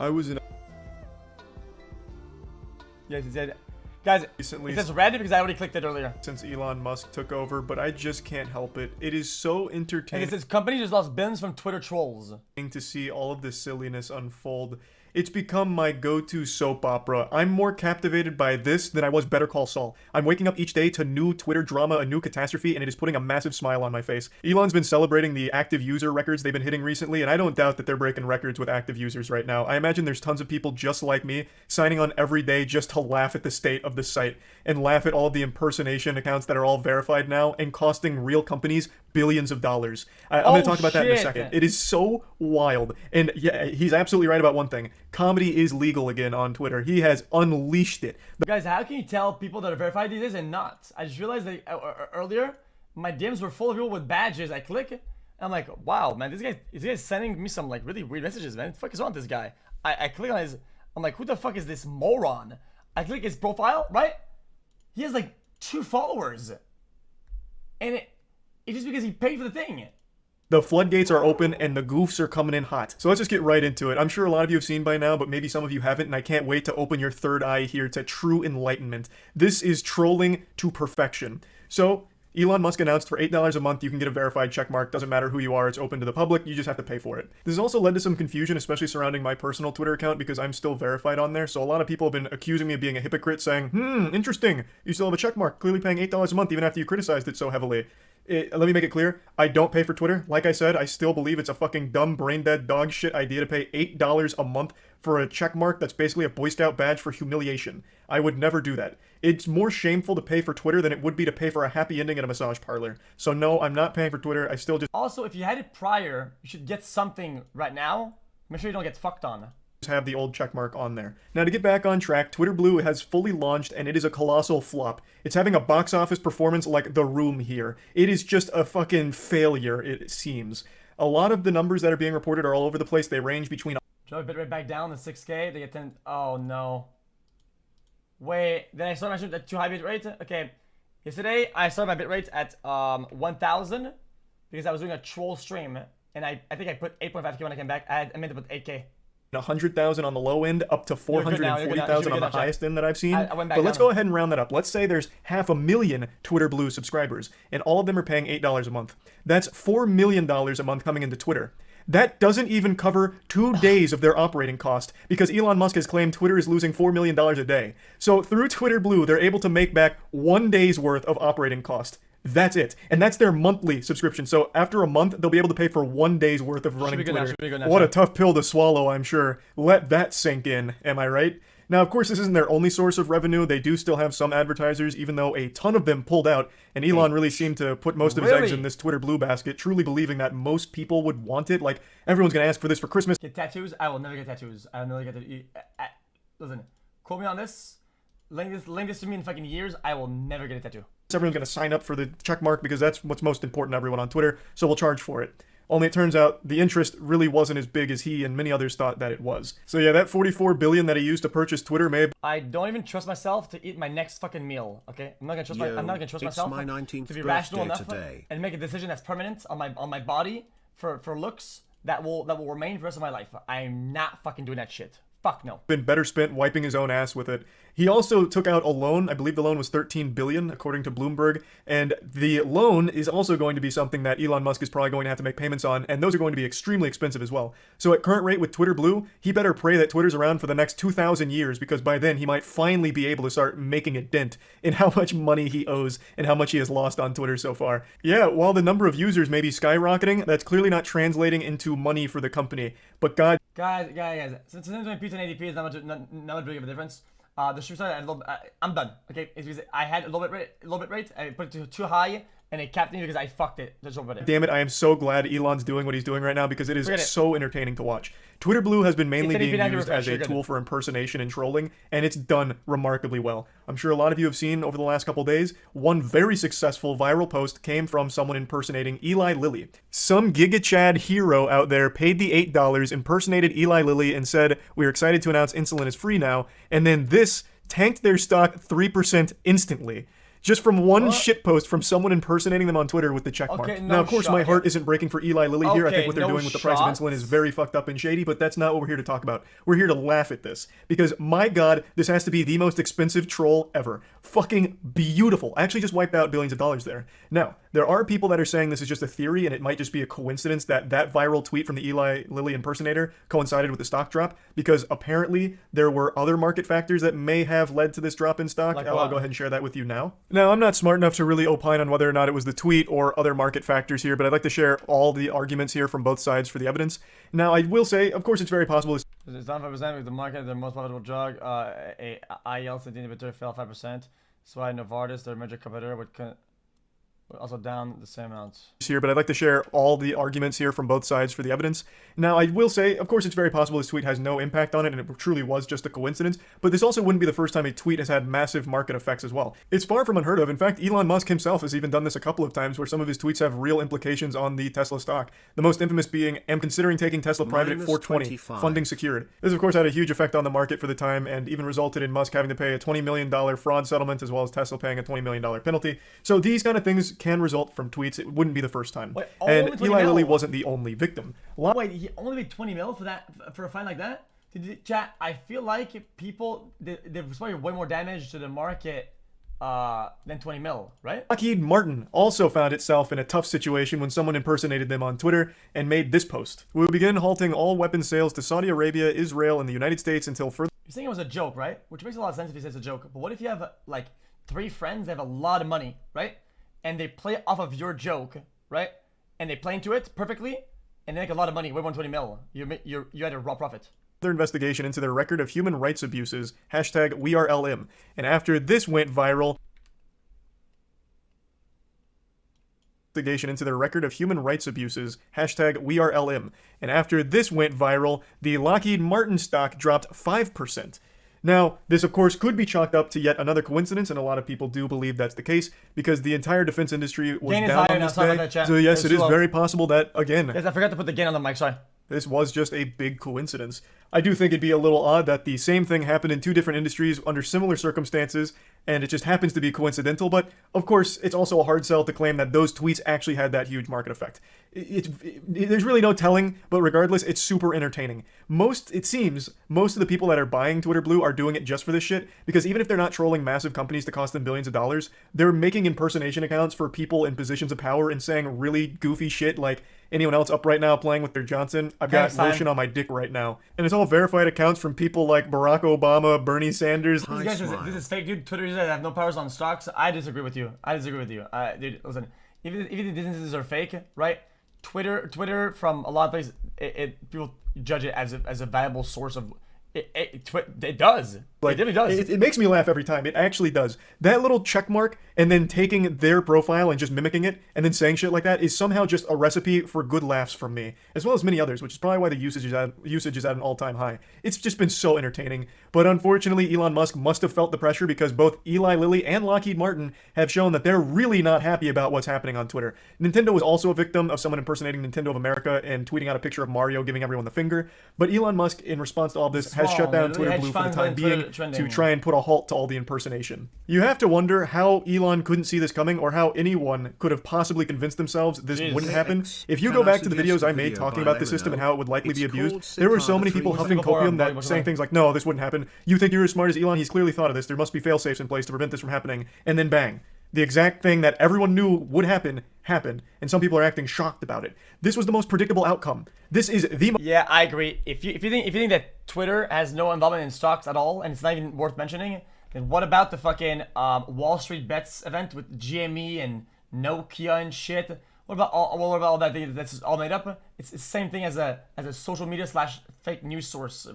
I was in Guys, recently it says random because I already clicked it earlier. since Elon Musk took over, but I just can't help it. It is so And entertaining it says company just lost billions from Twitter trolls. to see all of this silliness unfold. It's become my go-to soap opera. I'm more captivated by this than I was Better Call Saul. I'm waking up each day to new Twitter drama, a new catastrophe, and it is putting a massive smile on my face. Elon's been celebrating the active user records they've been hitting recently, and I don't doubt that they're breaking records with active users right now. I imagine there's tons of people just like me signing on every day just to laugh at the state of the site and laugh at all of the impersonation accounts that are all verified now and costing real companies billions of dollars. I'm going to talk about that in a second. It is so wild. And yeah, he's absolutely right about one thing. Comedy is legal again on Twitter. He has unleashed it. Guys, how can you tell people that are verified these days and not? I just realized that earlier, my DMs were full of people with badges. I click, and I'm like, wow, man, this guy's sending me some like really weird messages, man. What the fuck is wrong with this guy? I click on his, I'm like, who the fuck is this moron? I click his profile, right? He has like 2 followers. And it's just because he paid for the thing. The floodgates are open and the goofs are coming in hot. So let's just get right into it. I'm sure a lot of you have seen by now, but maybe some of you haven't, and I can't wait to open your third eye here to true enlightenment. This is trolling to perfection. So, Elon Musk announced for $8 a month you can get a verified checkmark. Doesn't matter who you are, it's open to the public, you just have to pay for it. This has also led to some confusion, especially surrounding my personal Twitter account because I'm still verified on there, so a lot of people have been accusing me of being a hypocrite, saying, interesting, you still have a checkmark, clearly paying $8 a month even after you criticized it so heavily. Let me make it clear, I don't pay for Twitter. Like I said, I still believe it's a fucking dumb, brain-dead, dog shit idea to pay $8 a month for a checkmark that's basically a Boy Scout badge for humiliation. I would never do that. It's more shameful to pay for Twitter than it would be to pay for a happy ending at a massage parlor. So no, I'm not paying for Twitter, I still just Also, if you had it prior, you should get something right now. Make sure you don't get fucked on. have the old checkmark on there. Now to get back on track, Twitter Blue has fully launched and it is a colossal flop. It's having a box office performance like The Room here. It is just a fucking failure, it seems. A lot of the numbers that are being reported are all over the place. They range between... Drop a bitrate back down to 6K, they get 10... Oh no. Wait, then I started my stream at too high bitrate? Okay. Yesterday, I started my bitrate at 1,000 because I was doing a troll stream. And I think I put 8.5K when I came back. I meant to put 8K. 100,000 on the low end, up to 440,000 on the highest end that I've seen. But let's go ahead and round that up. Let's say there's 500,000 Twitter Blue subscribers, and all of them are paying $8 a month. That's $4 million a month coming into Twitter. That doesn't even cover 2 days of their operating cost, because Elon Musk has claimed Twitter is losing $4 million a day. So through Twitter Blue, they're able to make back 1 day's worth of operating cost. That's it. And that's their monthly subscription. So after a month, they'll be able to pay for 1 day's worth of running Twitter. What a tough pill to swallow, I'm sure. Let that sink in. Am I right? Now, of course, this isn't their only source of revenue. They do still have some advertisers, even though a ton of them pulled out. And Elon really seemed to put most of his eggs in this Twitter Blue basket, truly believing that most people would want it. Like, everyone's going to ask for this for Christmas. Get tattoos? I will never get tattoos. I'll never get tattoos. Listen, quote me on this. Link this to me in fucking years. I will never get a tattoo. Everyone's going to sign up for the check mark because that's what's most important to everyone on Twitter, so we'll charge for it. Only it turns out the interest really wasn't as big as he and many others thought that it was. So yeah, that $44 billion that he used to purchase Twitter may have... I don't even trust myself to eat my next fucking meal, okay? I'm not gonna trust myself to be rational enough and make a decision that's permanent on my body for looks that will remain for the rest of my life. I'm not fucking doing that shit. Fuck no. Been better spent wiping his own ass with it. He also took out a loan. I believe the loan was $13 billion, according to Bloomberg. And the loan is also going to be something that Elon Musk is probably going to have to make payments on, and those are going to be extremely expensive as well. So at current rate with Twitter Blue, he better pray that Twitter's around for the next 2,000 years, because by then he might finally be able to start making a dent in how much money he owes and how much he has lost on Twitter so far. Yeah, while the number of users may be skyrocketing, that's clearly not translating into money for the company. But guys, since 1080p to 1080p is not much big of a difference. The stream started at a little. I'm done. Okay, it's because I had a little bit rate. I put it too high, and it capped me because I fucked it. Damn it! I am so glad Elon's doing what he's doing right now because it is so entertaining to watch. Twitter Blue has been mainly being used as a tool for impersonation and trolling, and it's done remarkably well. I'm sure a lot of you have seen over the last couple days, one very successful viral post came from someone impersonating Eli Lilly. Some Giga Chad hero out there paid the $8, impersonated Eli Lilly, and said, "We're excited to announce insulin is free now," and then this tanked their stock 3% instantly. Just from one shitpost from someone impersonating them on Twitter with the checkmark. Okay, no now, of course, shot. my heart isn't breaking for Eli Lilly here. I think what they're no doing with the price of shots. insulin is very fucked up and shady, but that's not what we're here to talk about. We're here to laugh at this. Because, my god, this has to be the most expensive troll ever. Fucking beautiful. I actually just wiped out billions of dollars there. Now, there are people that are saying this is just a theory and it might just be a coincidence that that viral tweet from the Eli Lilly impersonator coincided with the stock drop, because apparently there were other market factors that may have led to this drop in stock. Like I'll go ahead and share that with you now. Now, I'm not smart enough to really opine on whether or not it was the tweet or other market factors here, but I'd like to share all the arguments here from both sides for the evidence. Now, I will say, of course, it's very possible this It's down 5% with the market, their most profitable drug, a IL-17 inhibitor fell 5%. That's why Novartis, their major competitor, would also down the same amount. Here, but I'd like to share all the arguments here from both sides for the evidence. Now, I will say, of course, it's very possible this tweet has no impact on it, and it truly was just a coincidence, but this also wouldn't be the first time a tweet has had massive market effects as well. It's far from unheard of. In fact, Elon Musk himself has even done this a couple of times, where some of his tweets have real implications on the Tesla stock. The most infamous being, "Am considering taking Tesla private at 420, funding secured." This, of course, had a huge effect on the market for the time, and even resulted in Musk having to pay a $20 million fraud settlement, as well as Tesla paying a $20 million penalty. So these kind of things can result from tweets. It wouldn't be the first time. Wait, and Eli Lilly wasn't the only victim. Wait, he only made 20 mil for that, for a fine like that? Chat, I feel like people, there's probably way more damage to the market than 20 mil, right? Lockheed Martin also found itself in a tough situation when someone impersonated them on Twitter and made this post. "We will begin halting all weapons sales to Saudi Arabia, Israel, and the United States until further..." You're saying it was a joke, right? Which makes a lot of sense if you say it's a joke. But what if you have, like, 3 friends that have a lot of money, right? And they play off of your joke, right? And they play into it perfectly, and they make a lot of money, way more than 20 mil. You had a raw profit. Further investigation into their record of human rights abuses, #WeAreLM. And after this went viral, investigation into their record of human rights abuses, #WeAreLM. And after this went viral, the Lockheed Martin stock dropped 5%. Now, this of course could be chalked up to yet another coincidence, and a lot of people do believe that's the case, because the entire defense industry was down on this day. So yes, it is very possible that, again... Guys, I forgot to put the gain on the mic, sorry. This was just a big coincidence. I do think it'd be a little odd that the same thing happened in 2 different industries under similar circumstances, and it just happens to be coincidental, but of course, it's also a hard sell to claim that those tweets actually had that huge market effect. There's really no telling, but regardless, it's super entertaining. It seems, most of the people that are buying Twitter Blue are doing it just for this shit, because even if they're not trolling massive companies to cost them billions of dollars, they're making impersonation accounts for people in positions of power and saying really goofy shit like, "Anyone else up right now playing with their Johnson? I've got lotion on my dick right now." And it's all verified accounts from people like Barack Obama, Bernie Sanders. This is fake, dude. Twitter users that have no powers on stocks. I disagree with you. Dude, listen. Even these businesses are fake, right? Twitter from a lot of places, people judge it as a valuable source of. It does. Like, it really does. It makes me laugh every time. It actually does. That little check mark and then taking their profile and just mimicking it and then saying shit like that is somehow just a recipe for good laughs from me, as well as many others, which is probably why the usage is at an all-time high. It's just been so entertaining. But unfortunately, Elon Musk must have felt the pressure, because both Eli Lilly and Lockheed Martin have shown that they're really not happy about what's happening on Twitter. Nintendo was also a victim of someone impersonating Nintendo of America and tweeting out a picture of Mario giving everyone the finger. But Elon Musk, in response to all this, has shut down Twitter Blue for the time being to try and put a halt to all the impersonation. You have to wonder how Elon couldn't see this coming, or how anyone could have possibly convinced themselves this wouldn't happen. If you go back to the videos I made talking about the system and how it would likely be abused, there were so many people huffing copium that saying things like, "No, this wouldn't happen. You think you're as smart as Elon? He's clearly thought of this. There must be fail-safes in place to prevent this from happening." And then bang. The exact thing that everyone knew would happen, happened, and some people are acting shocked about it. This was the most predictable outcome. This is the... Yeah, I agree. If you think that Twitter has no involvement in stocks at all, and it's not even worth mentioning, then what about the fucking Wall Street Bets event with GME and Nokia and shit? What about all that thing that's all made up? It's the same thing as a social media / fake news source.